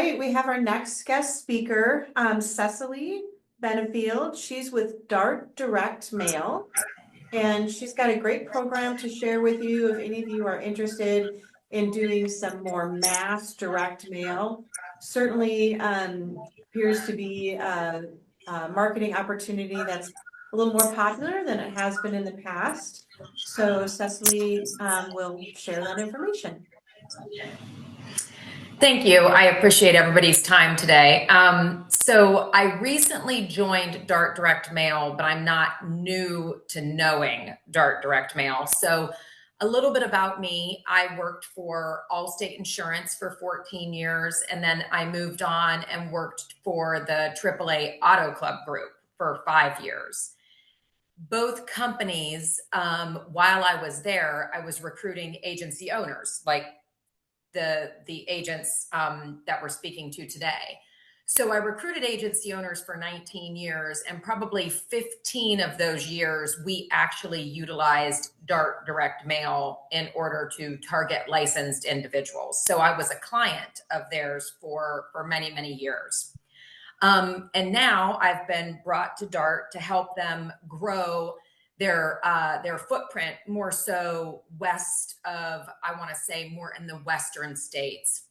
right, we have our next guest speaker, Cecilie Benefield. She's with Dart Direct Mail, and she's got a great program to share with you if any of you are interested in doing some more mass direct mail. Certainly appears to be a marketing opportunity that's a little more popular than it has been in the past. So Cecilie will share that information. Thank you. I appreciate everybody's time today. So I recently joined Dart Direct Mail, but I'm not new to knowing Dart Direct Mail. So a little bit about me. I worked for Allstate Insurance for 14 years, and then I moved on and worked for the AAA Auto Club Group for 5 years. Both companies, while I was there, I was recruiting agency owners, like the agents that we're speaking to today. So I recruited agency owners for 19 years, and probably 15 of those years, we actually utilized Dart Direct Mail in order to target licensed individuals. So I was a client of theirs for many, many years. And now I've been brought to Dart to help them grow their footprint more so west of, I want to say, more in the western states.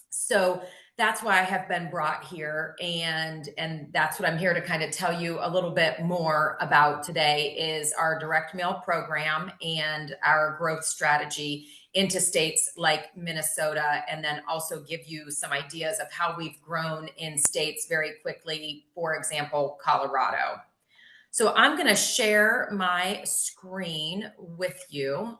So that's why I have been brought here, and that's what I'm here to kind of tell you a little bit more about today is our direct mail program and our growth strategy into states like Minnesota, and then also give you some ideas of how we've grown in states very quickly, for example, Colorado. So I'm going to share my screen with you.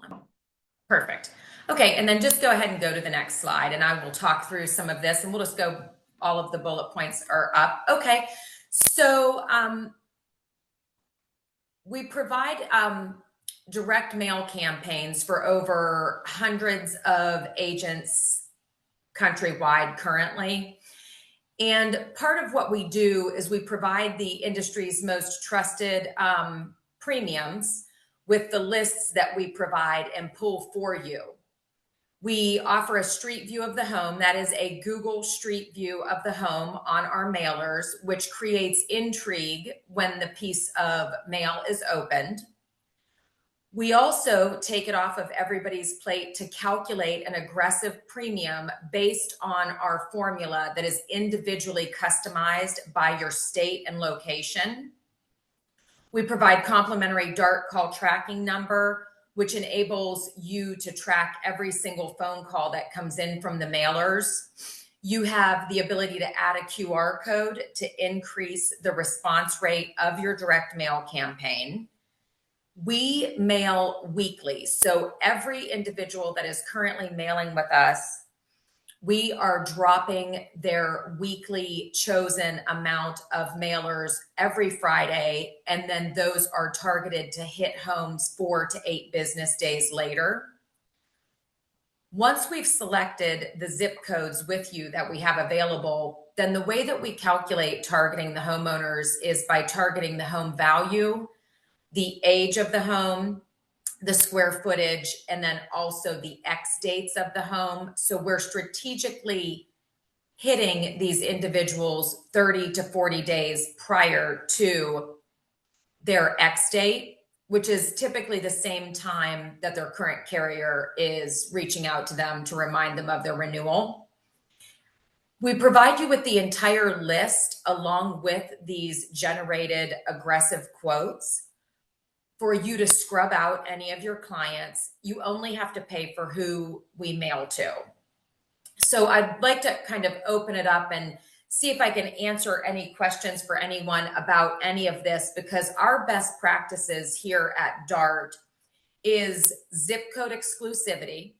Perfect. Okay, and then just go ahead and go to the next slide, and I will talk through some of this, and we'll just go, all of the bullet points are up. Okay, so we provide direct mail campaigns for over hundreds of agents countrywide currently. And part of what we do is we provide the industry's most trusted premiums with the lists that we provide and pull for you. We offer a street view of the home. That is a Google Street View of the home on our mailers, which creates intrigue when the piece of mail is opened. We also take it off of everybody's plate to calculate an aggressive premium based on our formula that is individually customized by your state and location. We provide complimentary Dart call tracking number, which enables you to track every single phone call that comes in from the mailers. You have the ability to add a QR code to increase the response rate of your direct mail campaign. We mail weekly. So every individual that is currently mailing with us, we are dropping their weekly chosen amount of mailers every Friday. And then those are targeted to hit homes 4 to 8 business days later. Once we've selected the zip codes with you that we have available, then the way that we calculate targeting the homeowners is by targeting the home value, the age of the home, the square footage, and then also the X dates of the home. So we're strategically hitting these individuals 30 to 40 days prior to their X date, which is typically the same time that their current carrier is reaching out to them to remind them of their renewal. We provide you with the entire list along with these generated aggressive quotes for you to scrub out any of your clients. You only have to pay for who we mail to. So I'd like to kind of open it up and see if I can answer any questions for anyone about any of this, because our best practices here at Dart is zip code exclusivity,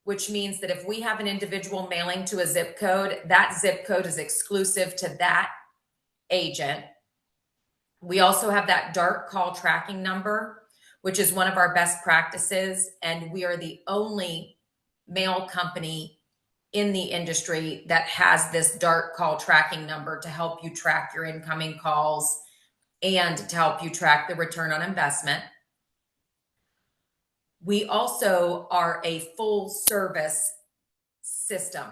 which means that if we have an individual mailing to a zip code, that zip code is exclusive to that agent. We also have that Dart call tracking number, which is one of our best practices. And we are the only mail company in the industry that has this Dart call tracking number to help you track your incoming calls and to help you track the return on investment. We also are a full service system.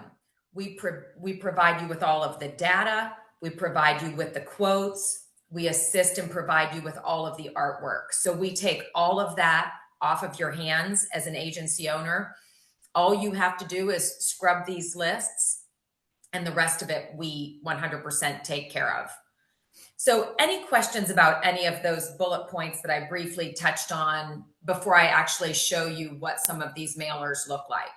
We provide you with all of the data. We provide you with the quotes. We assist and provide you with all of the artwork. So we take all of that off of your hands as an agency owner. All you have to do is scrub these lists, and the rest of it we 100% take care of. So any questions about any of those bullet points that I briefly touched on before I actually show you what some of these mailers look like?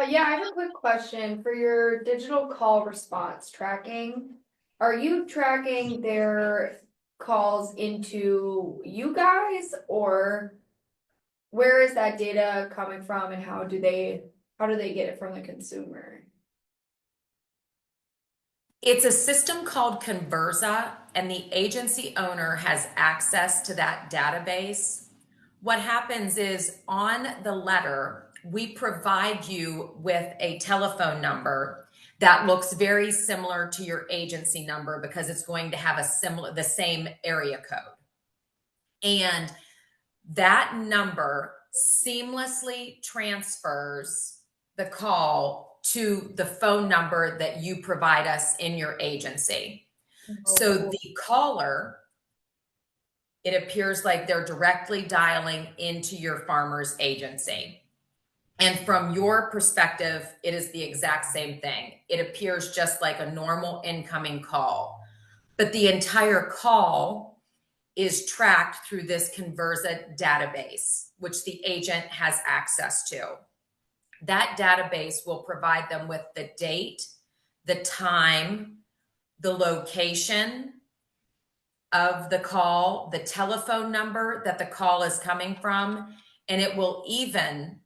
Yeah, I have a quick question for your digital call response tracking. Are you tracking their calls into you guys, or where is that data coming from, and how do they get it from the consumer? It's a system called Conversa, and the agency owner has access to that database. What happens is on the letter, we provide you with a telephone number that looks very similar to your agency number because it's going to have the same area code. And that number seamlessly transfers the call to the phone number that you provide us in your agency. So the caller, it appears like they're directly dialing into your farmer's agency. And from your perspective, it is the exact same thing. It appears just like a normal incoming call, but the entire call is tracked through this Conversa database, which the agent has access to. That database will provide them with the date, the time, the location of the call, the telephone number that the call is coming from, and it will even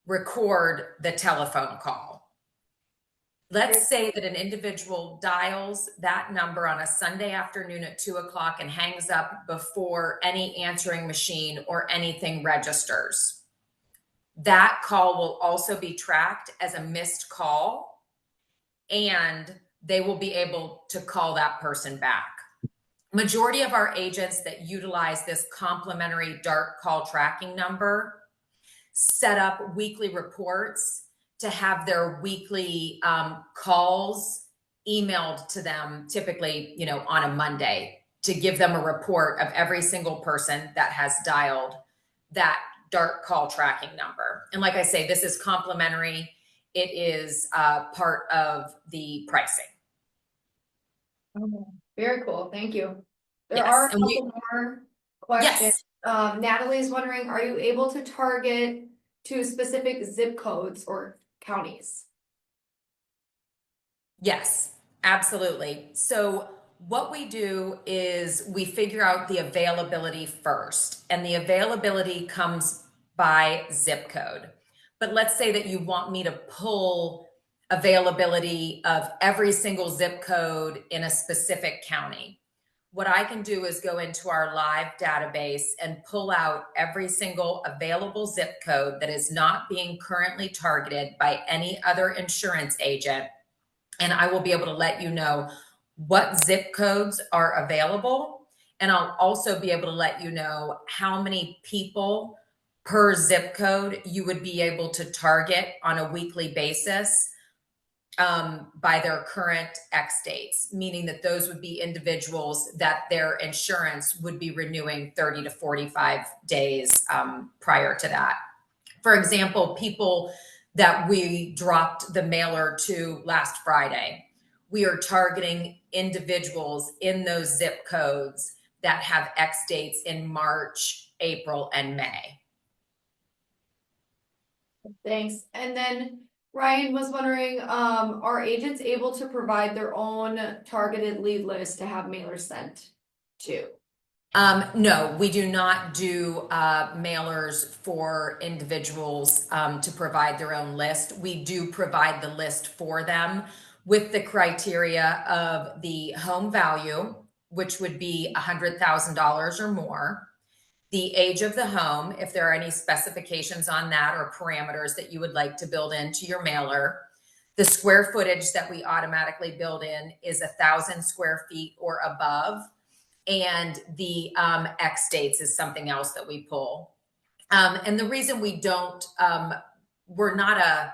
record the telephone call. Let's say that an individual dials that number on a Sunday afternoon at 2 o'clock and hangs up before any answering machine or anything registers. That call will also be tracked as a missed call, and they will be able to call that person back. Majority of our agents that utilize this complimentary DART call tracking number set up weekly reports to have their weekly calls emailed to them, typically, on a Monday, to give them a report of every single person that has dialed that DART call tracking number. And like I say, this is complimentary. It is part of the pricing. Oh, very cool. Thank you. There Yes, are a and couple more questions. Yes. Natalie is wondering, are you able to target to specific zip codes or counties? Yes, absolutely. So what we do is we figure out the availability first, and the availability comes by zip code. But let's say that you want me to pull availability of every single zip code in a specific county. What I can do is go into our live database and pull out every single available zip code that is not being currently targeted by any other insurance agent. And I will be able to let you know what zip codes are available. And I'll also be able to let you know how many people per zip code you would be able to target on a weekly basis by their current X dates, meaning that those would be individuals that their insurance would be renewing 30 to 45 days prior to that. For example, people that we dropped the mailer to last Friday, we are targeting individuals in those zip codes that have X dates in March, April, and May. Thanks. And then Ryan was wondering, are agents able to provide their own targeted lead list to have mailers sent to? No, we do not do mailers for individuals to provide their own list. We do provide the list for them with the criteria of the home value, which would be $100,000 or more, the age of the home, if there are any specifications on that or parameters that you would like to build into your mailer. The square footage that we automatically build in is 1,000 square feet or above. And the X dates is something else that we pull. And the reason we don't, we're not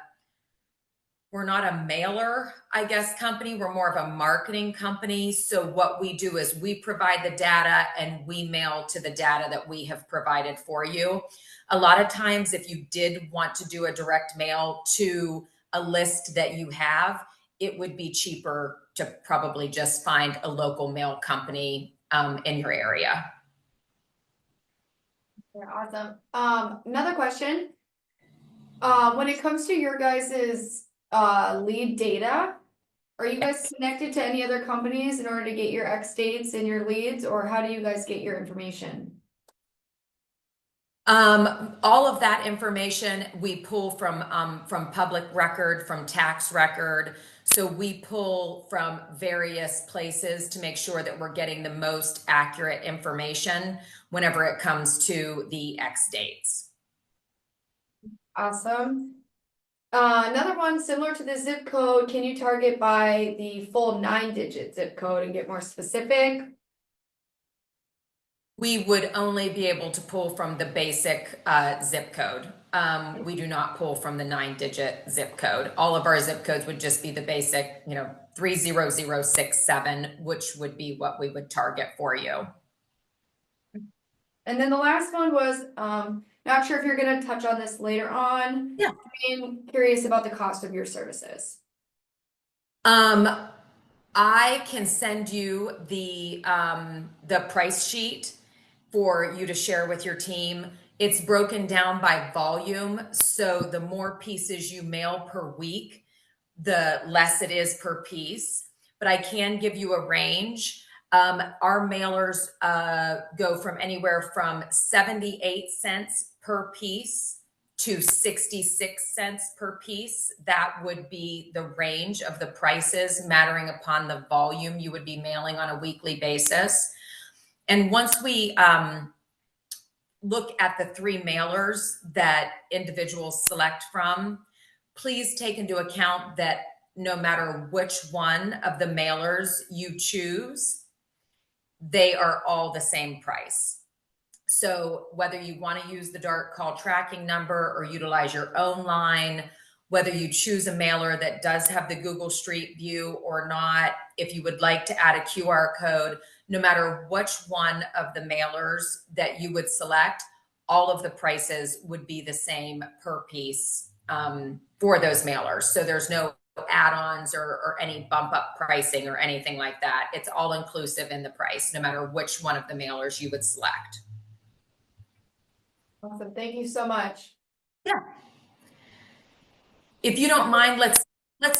we're not a mailer, I guess, company. We're more of a marketing company. So what we do is we provide the data and we mail to the data that we have provided for you. A lot of times, if you did want to do a direct mail to a list that you have, it would be cheaper to probably just find a local mail company in your area. Yeah, awesome. Another question. When it comes to your guys's lead data, are you guys connected to any other companies in order to get your X dates and your leads, or how do you guys get your information? All of that information we pull from public record, from tax record. So we pull from various places to make sure that we're getting the most accurate information whenever it comes to the X dates. Awesome. Another one similar to the zip code, can you target by the full 9-digit zip code and get more specific? We would only be able to pull from the basic zip code. We do not pull from the 9-digit zip code. All of our zip codes would just be the basic, 30067, which would be what we would target for you. And then the last one was, not sure if you're gonna touch on this later on. Yeah. I'm curious about the cost of your services. I can send you the price sheet for you to share with your team. It's broken down by volume. So the more pieces you mail per week, the less it is per piece. But I can give you a range. Our mailers go from anywhere from 78 cents per piece to 66 cents per piece. That would be the range of the prices, mattering upon the volume you would be mailing on a weekly basis. And once we look at the 3 mailers that individuals select from, please take into account that no matter which one of the mailers you choose, they are all the same price. So whether you want to use the dark call tracking number or utilize your own line, whether you choose a mailer that does have the Google Street View or not, if you would like to add a QR code, no matter which one of the mailers that you would select, all of the prices would be the same per piece for those mailers. So there's no add-ons or any bump up pricing or anything like that. It's all inclusive in the price, no matter which one of the mailers you would select. Awesome, thank you so much. Yeah. If you don't mind, let's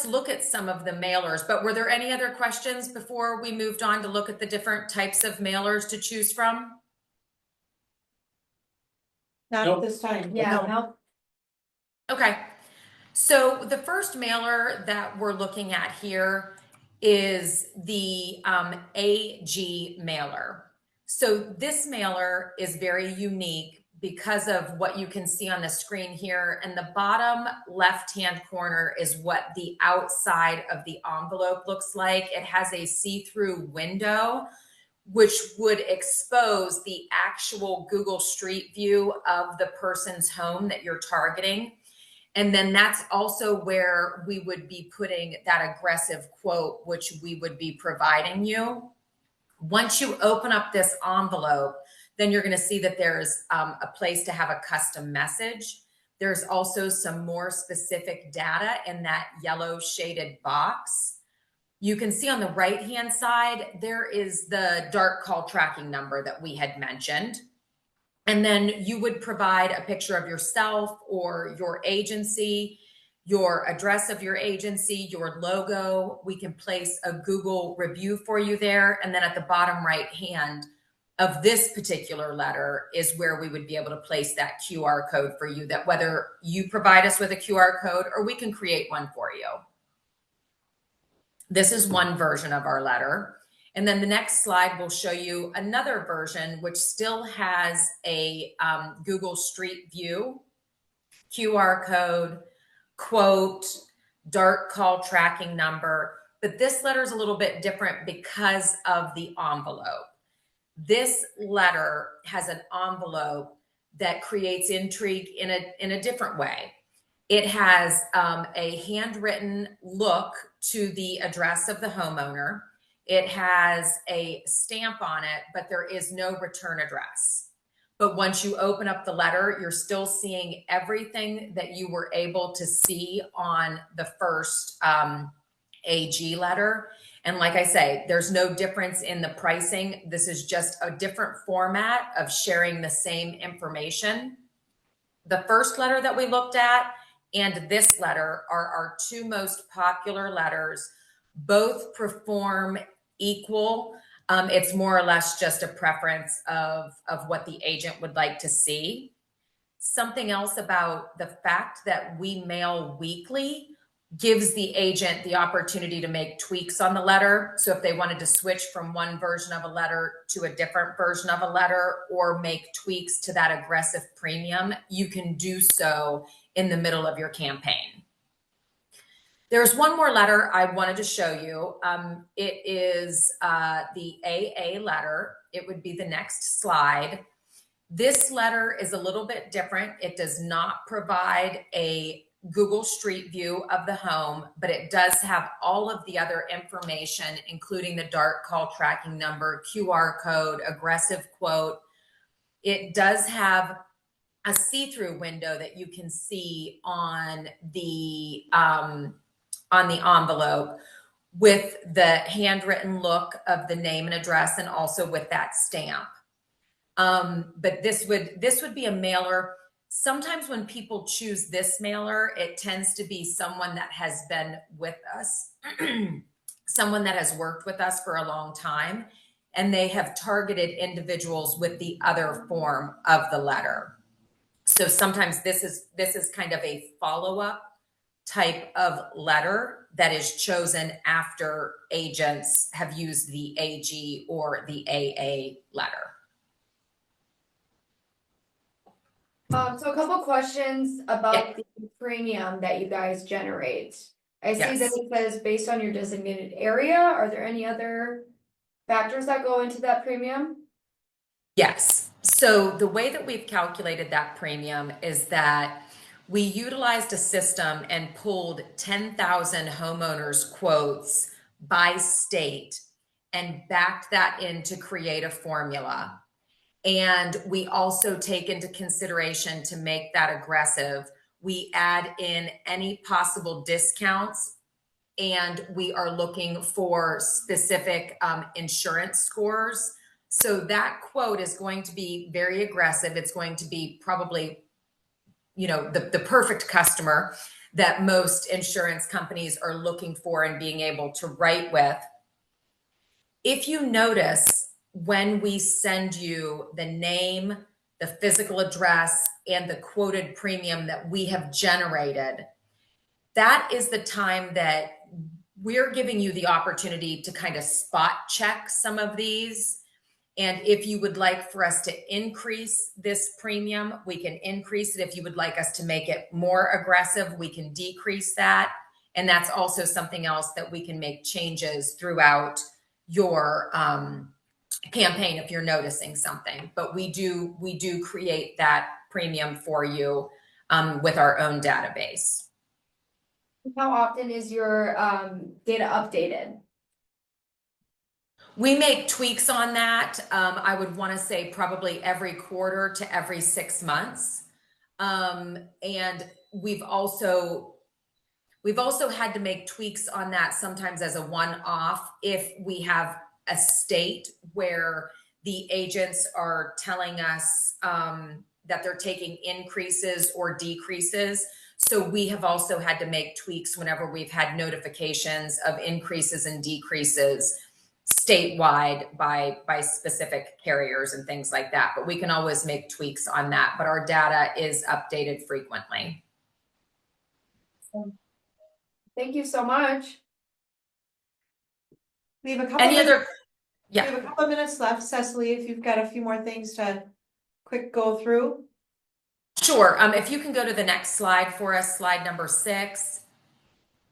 look at some of the mailers. But were there any other questions before we moved on to look at the different types of mailers to choose from? Not Nope. at this time. Yeah, No. no. Okay. So the first mailer that we're looking at here is the AG mailer. So this mailer is very unique because of what you can see on the screen here. And the bottom left-hand corner is what the outside of the envelope looks like. It has a see-through window, which would expose the actual Google Street View of the person's home that you're targeting. And then that's also where we would be putting that aggressive quote, which we would be providing you. Once you open up this envelope, then you're going to see that there's a place to have a custom message. There's also some more specific data in that yellow shaded box. You can see on the right-hand side, there is the dark call tracking number that we had mentioned. And then you would provide a picture of yourself or your agency, your address of your agency, your logo. We can place a Google review for you there. And then at the bottom right hand of this particular letter is where we would be able to place that QR code for you, that whether you provide us with a QR code or we can create one for you. This is one version of our letter. And then the next slide will show you another version, which still has a Google Street View, QR code, quote, dark call tracking number. But this letter is a little bit different because of the envelope. This letter has an envelope that creates intrigue in a different way. It has a handwritten look to the address of the homeowner. It has a stamp on it, but there is no return address. But once you open up the letter, you're still seeing everything that you were able to see on the first AG letter. And like I say, there's no difference in the pricing. This is just a different format of sharing the same information. The first letter that we looked at and this letter are our two most popular letters. Both perform equal. It's more or less just a preference of what the agent would like to see. Something else about the fact that we mail weekly gives the agent the opportunity to make tweaks on the letter. So if they wanted to switch from one version of a letter to a different version of a letter or make tweaks to that aggressive premium, you can do so in the middle of your campaign. There's one more letter I wanted to show you. It is the AA letter. It would be the next slide. This letter is a little bit different. It does not provide a Google Street View of the home, but it does have all of the other information, including the DART call tracking number, QR code, aggressive quote. It does have a see-through window that you can see on the envelope with the handwritten look of the name and address, and also with that stamp. But this would be a mailer. Sometimes when people choose this mailer, it tends to be someone that has been with us, someone that has worked with us for a long time, and they have targeted individuals with the other form of the letter. So sometimes this is kind of a follow-up type of letter that is chosen after agents have used the AG or the AA letter. So a couple questions about the premium that you guys generate. I see that Yes. it says based on your designated area. Are there any other factors that go into that premium? Yes. So the way that we've calculated that premium is that we utilized a system and pulled 10,000 homeowners quotes by state and backed that in to create a formula. And we also take into consideration, to make that aggressive, we add in any possible discounts, and we are looking for specific insurance scores. So that quote is going to be very aggressive. It's going to be probably, the perfect customer that most insurance companies are looking for and being able to write with. If you notice, when we send you the name, the physical address, and the quoted premium that we have generated, that is the time that we're giving you the opportunity to kind of spot check some of these. And if you would like for us to increase this premium, we can increase it. If you would like us to make it more aggressive, we can decrease that. And that's also something else that we can make changes throughout your campaign if you're noticing something. But we do create that premium for you with our own database. How often is your data updated? We make tweaks on that. I would want to say probably every quarter to every 6 months. And we've also had to make tweaks on that sometimes as a one-off if we have a state where the agents are telling us that they're taking increases or decreases. So we have also had to make tweaks whenever we've had notifications of increases and decreases statewide by specific carriers and things like that. But we can always make tweaks on that. But our data is updated frequently. Thank you so much. We have a couple Any minutes, other? we Yeah. have a couple of minutes left, Cecily, if you've got a few more things to quick go through. Sure. If you can go to the next slide for us, slide number 6.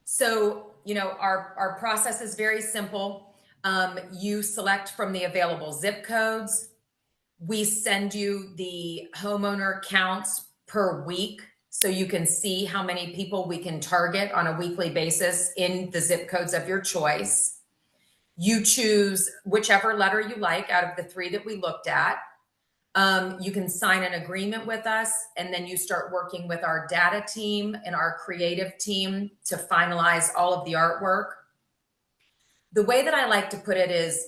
So, our process is very simple. You select from the available zip codes. We send you the homeowner counts per week so you can see how many people we can target on a weekly basis in the zip codes of your choice. You choose whichever letter you like out of the 3 that we looked at. You can sign an agreement with us, and then you start working with our data team and our creative team to finalize all of the artwork. The way that I like to put it is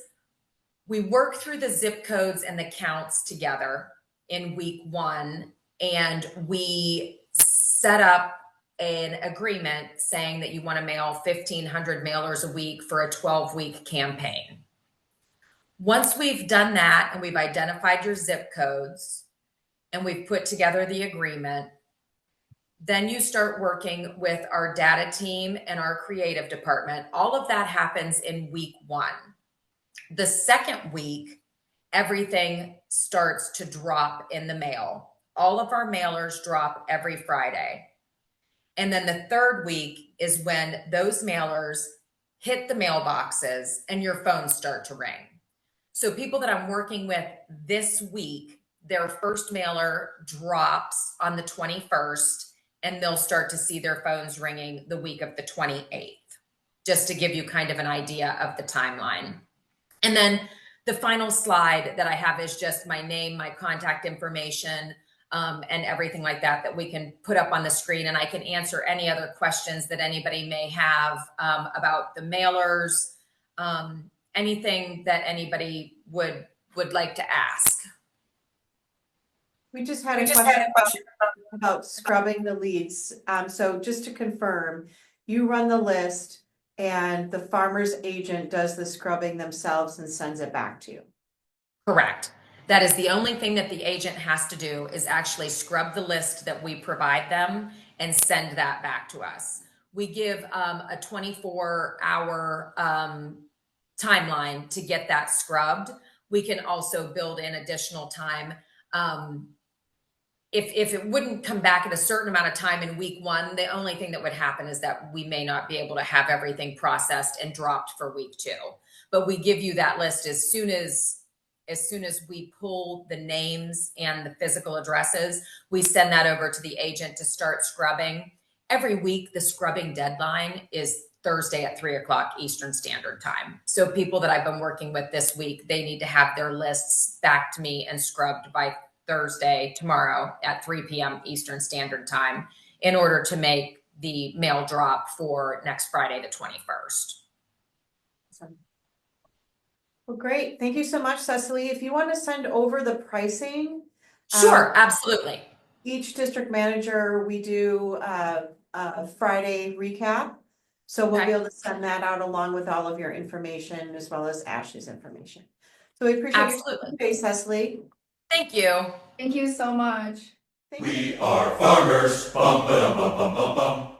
we work through the zip codes and the counts together in week 1, and we set up an agreement saying that you want to mail 1,500 mailers a week for a 12-week campaign. Once we've done that and we've identified your zip codes and we've put together the agreement, then you start working with our data team and our creative department. All of that happens in week 1. The second week, everything starts to drop in the mail. All of our mailers drop every Friday. And then the third week is when those mailers hit the mailboxes and your phones start to ring. So people that I'm working with this week, their first mailer drops on the 21st, and they'll start to see their phones ringing the week of the 28th, just to give you kind of an idea of the timeline. And then the final slide that I have is just my name, my contact information, and everything like that that we can put up on the screen. And I can answer any other questions that anybody may have about the mailers, anything that anybody would like to ask. We just had a question about scrubbing the leads. So just to confirm, you run the list and the farmer's agent does the scrubbing themselves and sends it back to you. Correct. That is the only thing that the agent has to do, is actually scrub the list that we provide them and send that back to us. We give a 24-hour timeline to get that scrubbed. We can also build in additional time. If it wouldn't come back at a certain amount of time in week 1, the only thing that would happen is that we may not be able to have everything processed and dropped for week 2. But we give you that list as soon as we pull the names and the physical addresses. We send that over to the agent to start scrubbing. Every week, the scrubbing deadline is Thursday at 3:00 Eastern Standard Time. So people that I've been working with this week, they need to have their lists back to me and scrubbed by Thursday, tomorrow at 3 p.m. Eastern Standard Time, in order to make the mail drop for next Friday, the 21st. Well, great. Thank you so much, Cecilie. If you want to send over the pricing. Sure, absolutely. Each district manager, we do a Friday recap. So we'll be able to send that out along with all of your information as well as Ashley's information. So we appreciate your time, Cecilie. Thank you. Thank you so much. Thank you. We are farmers. Bum, ba, dum, bum, bum, bum, bum.